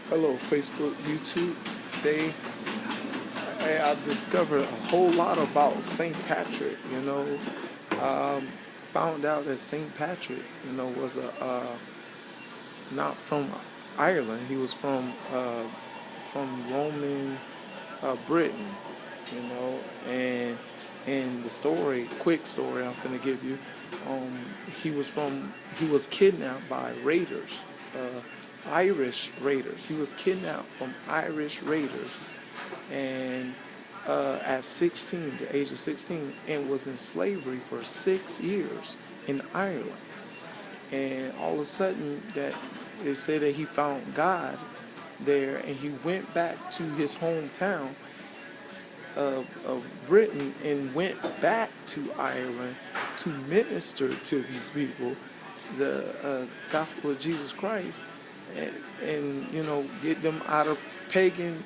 Hello, Facebook, YouTube. They, I discovered a whole lot about St. Patrick. Um, Found out that St. Patrick, was not from Ireland. He was from Roman Britain. And the story, quick story, I'm gonna give you. Um, he was kidnapped by raiders. Irish raiders. He was kidnapped from Irish raiders, and at 16, the age of 16, and was in slavery for 6 years in Ireland. And all of a sudden, that they say that he found God there, and he went back to his hometown of Britain and went back to Ireland to minister to these people the gospel of Jesus Christ, and get them out of pagan,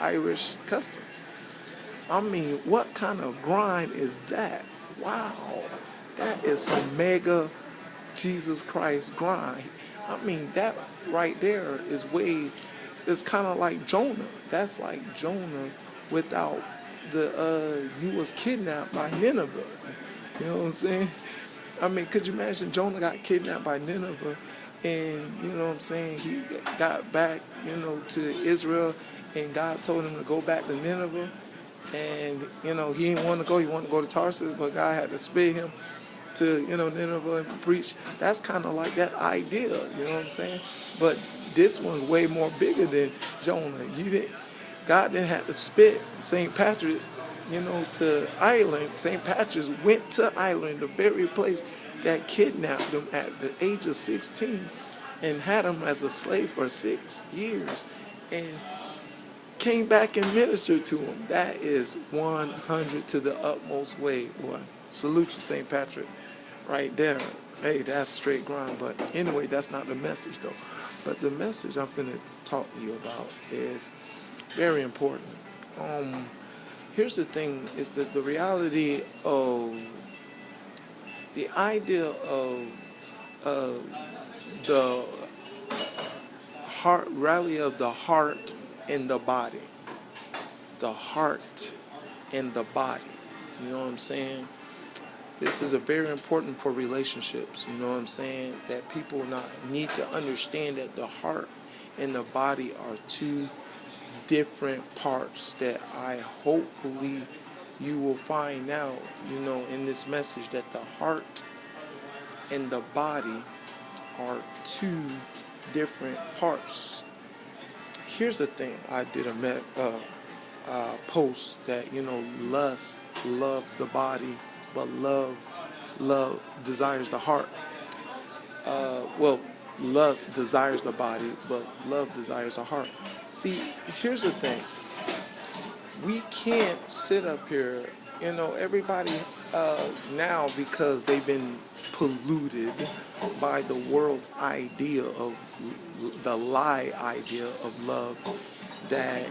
Irish customs. I mean, what kind of grind is that? Wow, that is some mega Jesus Christ grind. I mean, that right there is way. It's kind of like Jonah. That's like Jonah without he was kidnapped by Nineveh. You know what I'm saying? I mean, could you imagine Jonah got kidnapped by Nineveh, and you know what I'm saying? He got back, to Israel, and God told him to go back to Nineveh, and he didn't want to go. He wanted to go to Tarsus, but God had to spare him to Nineveh and preach. That's kind of like that idea. You know what I'm saying? But this one's way more bigger than Jonah. God didn't have to spit St. Patrick's, to Ireland. St. Patrick's went to Ireland, the very place that kidnapped him at the age of 16 and had him as a slave for 6 years, and came back and ministered to him. That is 100 to the utmost way, boy. Salute you, St. Patrick, right there. Hey, that's straight grind. But anyway, that's not the message, though. But the message I'm going to talk to you about is very important. Here's the thing, is that the reality of the idea of the heart rally of the heart and the body. The heart and the body. You know what I'm saying? This is a very important for relationships. You know what I'm saying? That people need to understand that the heart and the body are two different parts that I hopefully you will find out, in this message, that the heart and the body are two different parts. Here's the thing. I did a post that, lust loves the body, but love desires the heart. Lust desires the body, but love desires the heart. See, here's the thing. We can't sit up here, everybody now, because they've been polluted by the world's idea of the lie idea of love, that,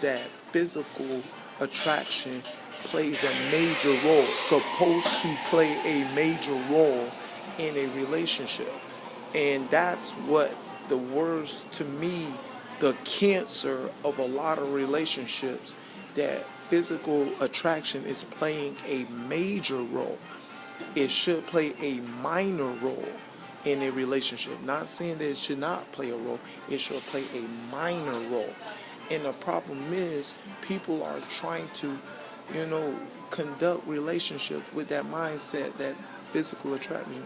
that physical attraction plays a major role, supposed to play a major role in a relationship. And that's what the worst, to me, the cancer of a lot of relationships, that physical attraction is playing a major role. It should play a minor role in a relationship. Not saying that it should not play a role. It should play a minor role. And the problem is, people are trying to, conduct relationships with that mindset that physical attraction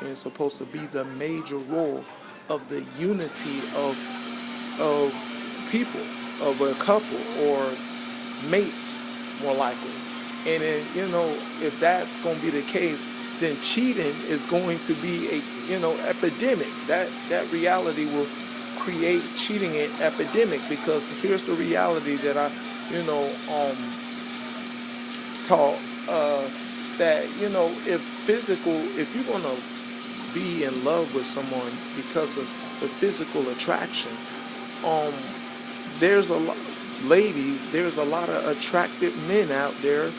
is supposed to be the major role of the unity of people, of a couple or mates, more likely. And then, if that's going to be the case, then cheating is going to be a, epidemic. That reality will create cheating an epidemic, because here's the reality that I, taught, that, if you're going to be in love with someone because of the physical attraction, there's a lot, ladies, there's a lot of attractive men out there.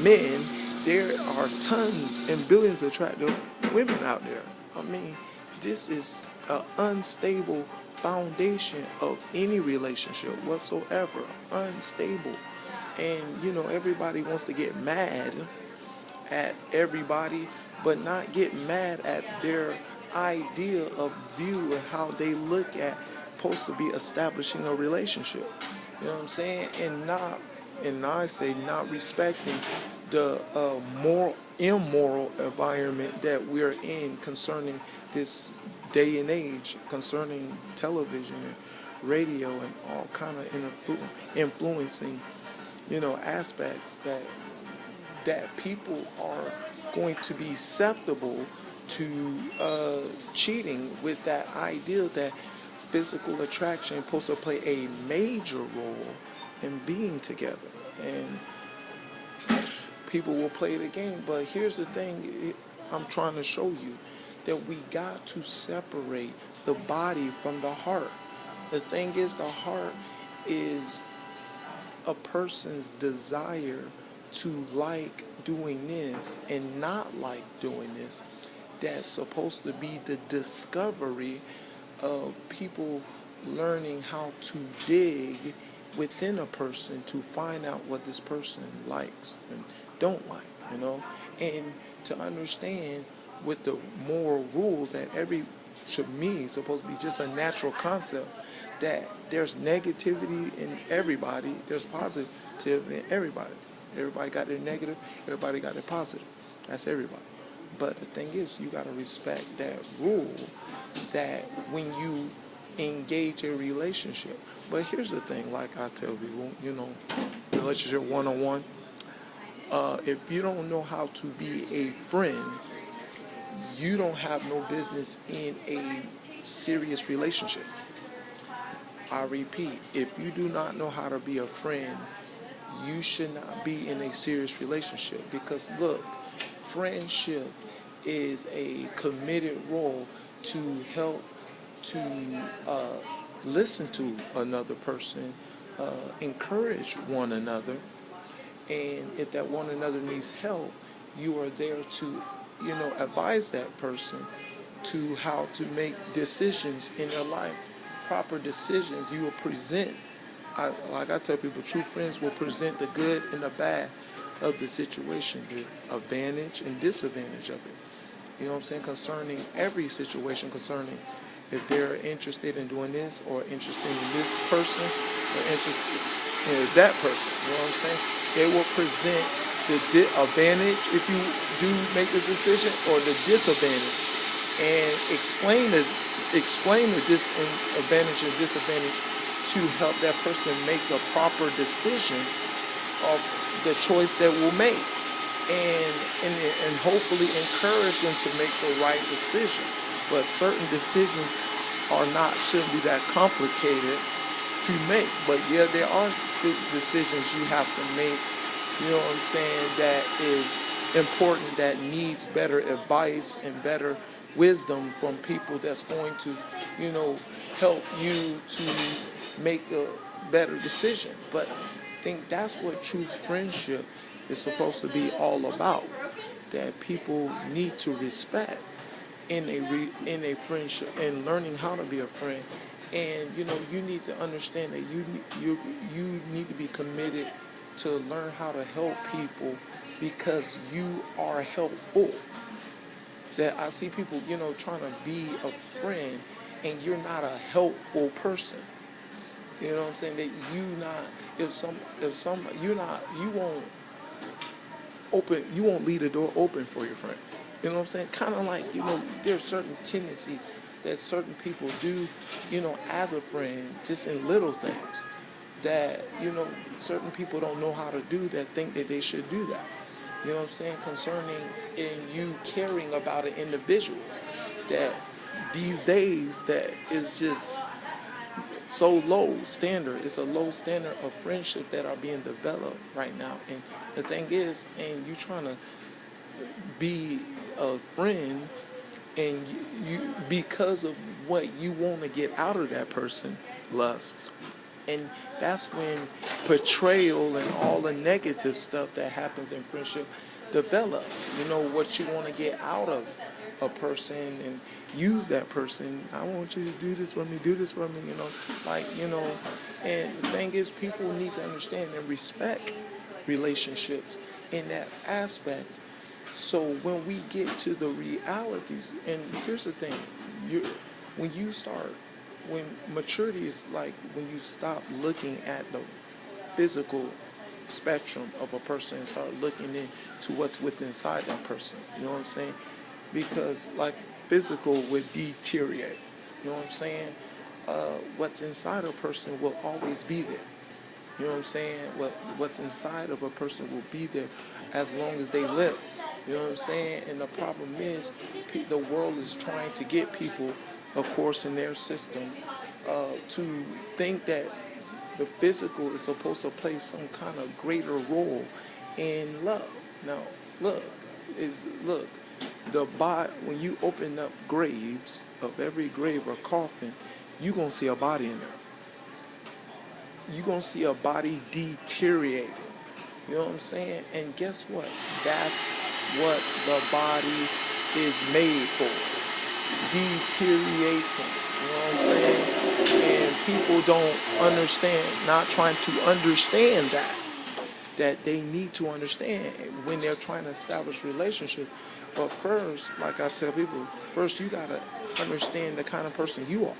Men, there are tons and billions of attractive women out there. I mean, this is an unstable foundation of any relationship whatsoever, unstable. And everybody wants to get mad at everybody, but not get mad at their idea of view and how they look at supposed to be establishing a relationship. You know what I'm saying? And now I say not respecting the immoral environment that we're in concerning this day and age, concerning television and radio and all kind of influencing, aspects that people are going to be susceptible to cheating, with that idea that physical attraction is supposed to play a major role in being together. And people will play the game. But here's the thing I'm trying to show you, that we got to separate the body from the heart. The thing is, the heart is a person's desire to like doing this and not like doing this. That's supposed to be the discovery of people learning how to dig within a person to find out what this person likes and don't like, and to understand with the moral rule that to me, is supposed to be just a natural concept, that there's negativity in everybody, there's positive in everybody. Everybody got their negative, everybody got their positive. That's everybody. But the thing is, you got to respect that rule, that when you engage a relationship. But here's the thing, like I tell people, relationship one-on-one, if you don't know how to be a friend, you don't have no business in a serious relationship. I repeat, if you do not know how to be a friend, you should not be in a serious relationship. Because look, friendship is a committed role to help to listen to another person, encourage one another, and if that one another needs help, you are there to advise that person to how to make decisions in their life, proper decisions. You will present, like I tell people, true friends will present the good and the bad of the situation, the advantage and disadvantage of it. You know what I'm saying? Concerning every situation, concerning if they're interested in doing this, or interested in this person, or interested in that person. You know what I'm saying? They will present the advantage if you do make the decision, or the disadvantage, and explain the advantage and disadvantage to help that person make the proper decision of the choice that will make, and hopefully encourage them to make the right decision. But certain decisions shouldn't be that complicated to make. But yeah, there are decisions you have to make, you know what I'm saying, that is important, that needs better advice and better wisdom from people that's going to, help you to make a better decision. But I think that's what true friendship is supposed to be all about, that people need to respect in a friendship, and learning how to be a friend. And you need to understand that you need to be committed to learn how to help people, because you are helpful. That I see people trying to be a friend, and you're not a helpful person. You know what I'm saying? That you won't leave the door open for your friend. You know what I'm saying? Kind of like, there are certain tendencies that certain people do, as a friend, just in little things that, certain people don't know how to do, that think that they should do that. You know what I'm saying? Concerning in you caring about an individual, that these days that is just so low standard. It's a low standard of friendship that are being developed right now. And the thing is, and you trying to be a friend, and you because of what you want to get out of that person, lust. And that's when betrayal and all the negative stuff that happens in friendship develops. What you want to get out of a person and use that person. I want you to do this for me, And the thing is, people need to understand and respect relationships in that aspect. So when we get to the realities, and here's the thing, you when maturity is like when you stop looking at the physical spectrum of a person and start looking into what's within inside that person. You know what I'm saying? Because like physical would deteriorate. You know what I'm saying? What's inside a person will always be there. You know what I'm saying? What's inside of a person will be there as long as they live. You know what I'm saying? And the problem is, the world is trying to get people, of course, in their system, to think that the physical is supposed to play some kind of greater role in love. Now, look, the body, when you open up graves, of every grave or coffin, you're going to see a body in there. You're going to see a body deteriorating. You know what I'm saying? And guess what? That's what the body is made for. Deteriorating. You know what I'm saying? And people don't understand, not trying to understand that they need to understand when they're trying to establish relationships. But first, like I tell people, first you got to understand the kind of person you are.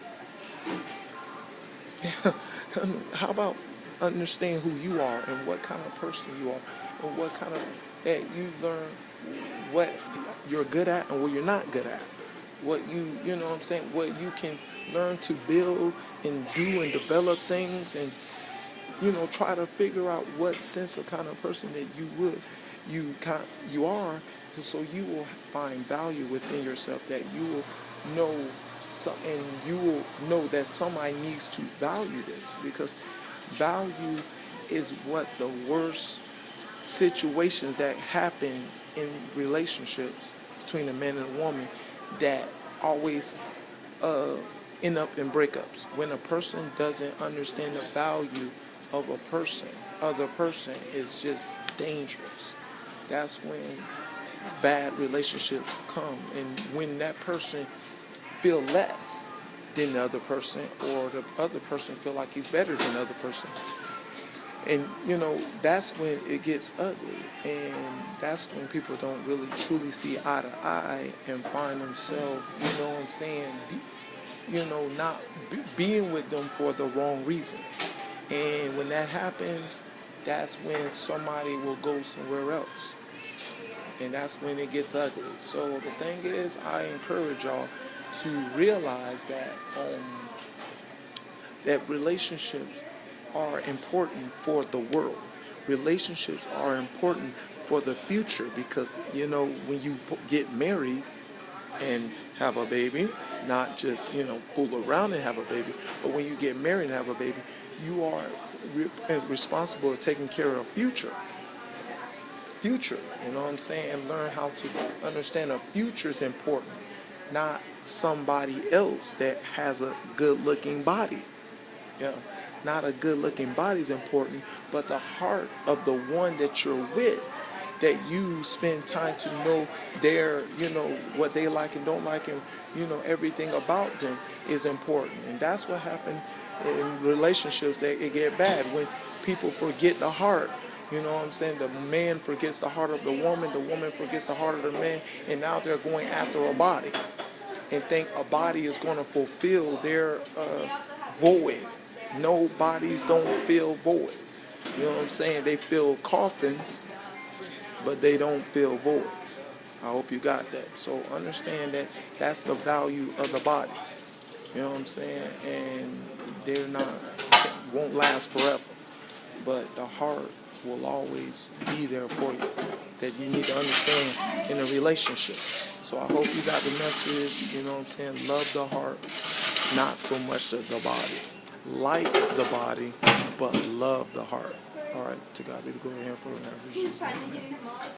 How about understand who you are and what kind of person you are and what kind of, that you learn what you're good at and what you're not good at. What you know what I'm saying, what you can learn to build and do and develop things and, try to figure out what sense of kind of person that you are, so you will find value within yourself, that you will know and you will know that somebody needs to value this, because value is what the worst situations that happen in relationships between a man and a woman that always end up in breakups. When a person doesn't understand the value of other person is just dangerous. That's when bad relationships come, and when that person feel less than the other person, or the other person feel like he's better than the other person. And, that's when it gets ugly. And that's when people don't really truly see eye to eye and find themselves, not being with them for the wrong reasons. And when that happens, that's when somebody will go somewhere else. And that's when it gets ugly. So the thing is, I encourage y'all to realize that that relationships are important for the world. Relationships are important for the future, because when you get married and have a baby, not just fool around and have a baby, but when you get married and have a baby, you are responsible for taking care of future, you know what I'm saying, and learn how to understand a future is important, not somebody else that has a good looking body. Not a good looking body is important, but the heart of the one that you're with, that you spend time to know their, what they like and don't like, and everything about them is important. And that's what happened in relationships, that it get bad when people forget the heart. You know what I'm saying? The man forgets the heart of the woman forgets the heart of the man, and now they're going after a body and think a body is going to fulfill their void. No, bodies don't fill voids. You know what I'm saying? They fill coffins, but they don't fill voids. I hope you got that. So understand that that's the value of the body. You know what I'm saying? And won't last forever. But the heart will always be there for you, that you need to understand in a relationship. So I hope you got the message. You know what I'm saying? Love the heart, not so much the body. Like the body, but love the heart. All right, to God be the glory and forever.